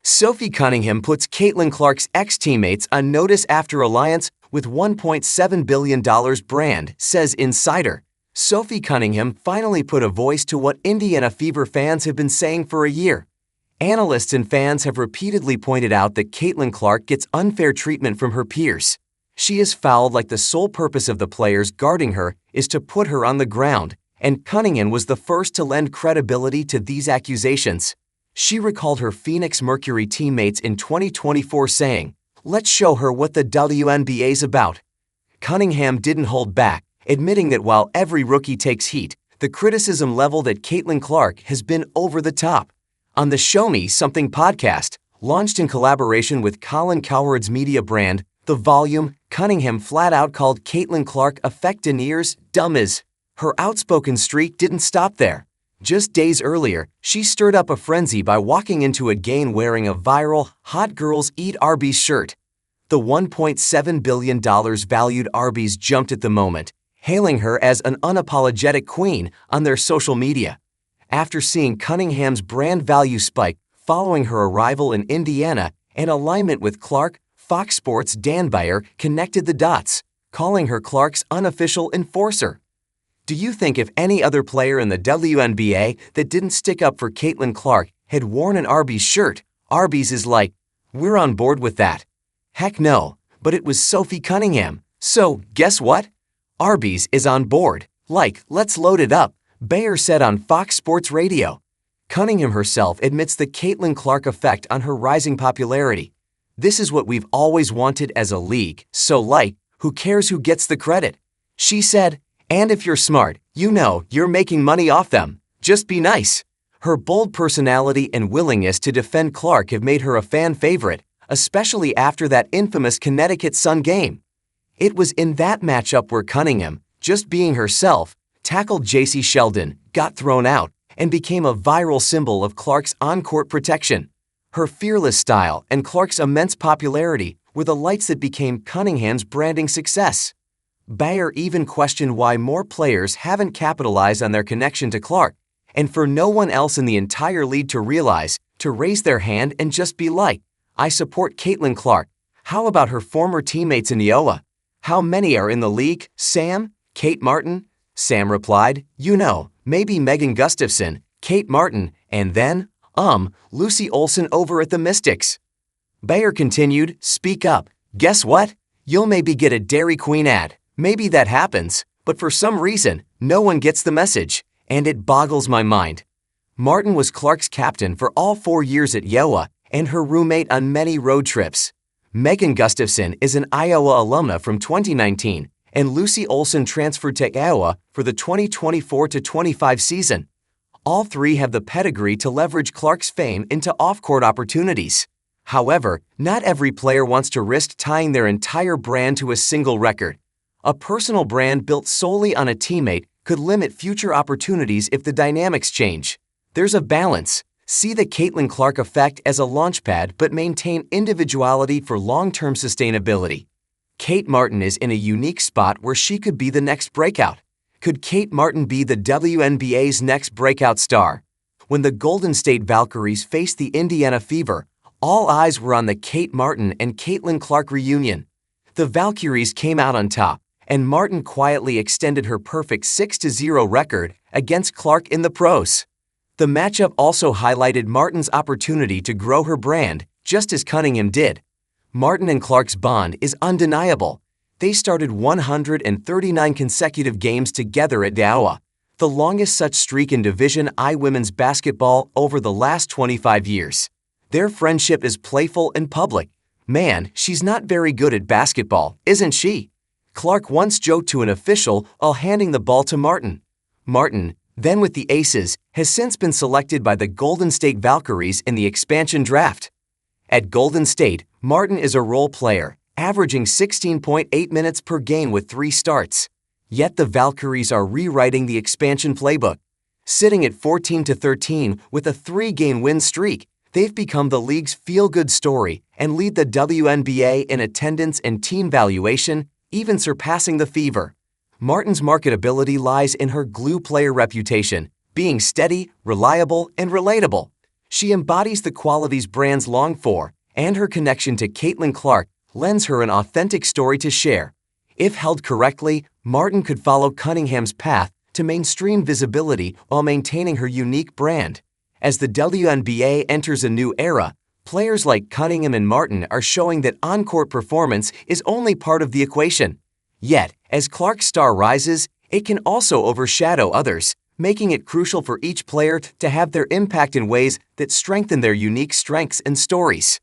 Sophie Cunningham puts Caitlin Clark's ex-teammates on notice after alliance with $1.7 billion brand, says Insider. Sophie Cunningham finally put a voice to what Indiana Fever fans have been saying for a year. Analysts and fans have repeatedly pointed out that Caitlin Clark gets unfair treatment from her peers. She is fouled like the sole purpose of the players guarding her is to put her on the ground, and Cunningham was the first to lend credibility to these accusations. She recalled her Phoenix Mercury teammates in 2024 saying, "Let's show her what the WNBA's about." Cunningham didn't hold back, admitting that while every rookie takes heat, the criticism leveled at Caitlin Clark has been over the top. On the Show Me Something podcast, launched in collaboration with Colin Cowherd's media brand, The Volume, Cunningham flat out called Caitlin Clark a fake deniers, dumb as. Her outspoken streak didn't stop there. Just days earlier, she stirred up a frenzy by walking into a game wearing a viral "Hot Girls Eat Arby's" shirt. The $1.7 billion valued Arby's jumped at the moment, hailing her as an unapologetic queen on their social media. After seeing Cunningham's brand value spike following her arrival in Indiana and alignment with Clark, Fox Sports' Dan Beyer connected the dots, calling her Clark's unofficial enforcer. Do you think if any other player in the WNBA that didn't stick up for Caitlin Clark had worn an Arby's shirt, Arby's is like, "We're on board with that"? Heck no, but it was Sophie Cunningham. So, guess what? Arby's is on board. Like, let's load it up, Beyer said on Fox Sports Radio. Cunningham herself admits the Caitlin Clark effect on her rising popularity. "This is what we've always wanted as a league, so who cares who gets the credit?" She said, "And if you're smart, you know you're making money off them. Just be nice." Her bold personality and willingness to defend Clark have made her a fan favorite, especially after that infamous Connecticut Sun game. It was in that matchup where Cunningham, just being herself, tackled J.C. Sheldon, got thrown out, and became a viral symbol of Clark's on-court protection. Her fearless style and Clark's immense popularity were the lights that became Cunningham's branding success. Beyer even questioned why more players haven't capitalized on their connection to Clark, and for no one else in the entire league to realize, to raise their hand and just be like, "I support Caitlin Clark. How about her former teammates in Iowa? How many are in the league, Sam? Kate Martin?" Sam replied, "You know, maybe Megan Gustafson, Kate Martin, and then, Lucy Olson over at the Mystics." Beyer continued, "Speak up. Guess what? You'll maybe get a Dairy Queen ad. Maybe that happens, but for some reason, no one gets the message, and it boggles my mind." Martin was Clark's captain for all 4 years at Iowa and her roommate on many road trips. Megan Gustafson is an Iowa alumna from 2019, and Lucy Olson transferred to Iowa for the 2024-25 season. All three have the pedigree to leverage Clark's fame into off-court opportunities. However, not every player wants to risk tying their entire brand to a single record. A personal brand built solely on a teammate could limit future opportunities if the dynamics change. There's a balance. See the Caitlin Clark effect as a launchpad but maintain individuality for long-term sustainability. Kate Martin is in a unique spot where she could be the next breakout. Could Kate Martin be the WNBA's next breakout star? When the Golden State Valkyries faced the Indiana Fever, all eyes were on the Kate Martin and Caitlin Clark reunion. The Valkyries came out on top, and Martin quietly extended her perfect 6-0 record against Clark in the pros. The matchup also highlighted Martin's opportunity to grow her brand, just as Cunningham did. Martin and Clark's bond is undeniable. They started 139 consecutive games together at Iowa, the longest such streak in Division I women's basketball over the last 25 years. Their friendship is playful and public. "Man, she's not very good at basketball, isn't she?" Clark once joked to an official while handing the ball to Martin. Martin, then with the Aces, has since been selected by the Golden State Valkyries in the expansion draft. At Golden State, Martin is a role player, averaging 16.8 minutes per game with 3 starts. Yet the Valkyries are rewriting the expansion playbook. Sitting at 14-13 with a 3-game win streak, they've become the league's feel-good story and lead the WNBA in attendance and team valuation, even surpassing the Fever. Martin's marketability lies in her glue player reputation, being steady, reliable, and relatable. She embodies the qualities brands long for, and her connection to Caitlin Clark lends her an authentic story to share. If held correctly, Martin could follow Cunningham's path to mainstream visibility while maintaining her unique brand. As the WNBA enters a new era, players like Cunningham and Martin are showing that on-court performance is only part of the equation. Yet, as Clark's star rises, it can also overshadow others, making it crucial for each player to have their impact in ways that strengthen their unique strengths and stories.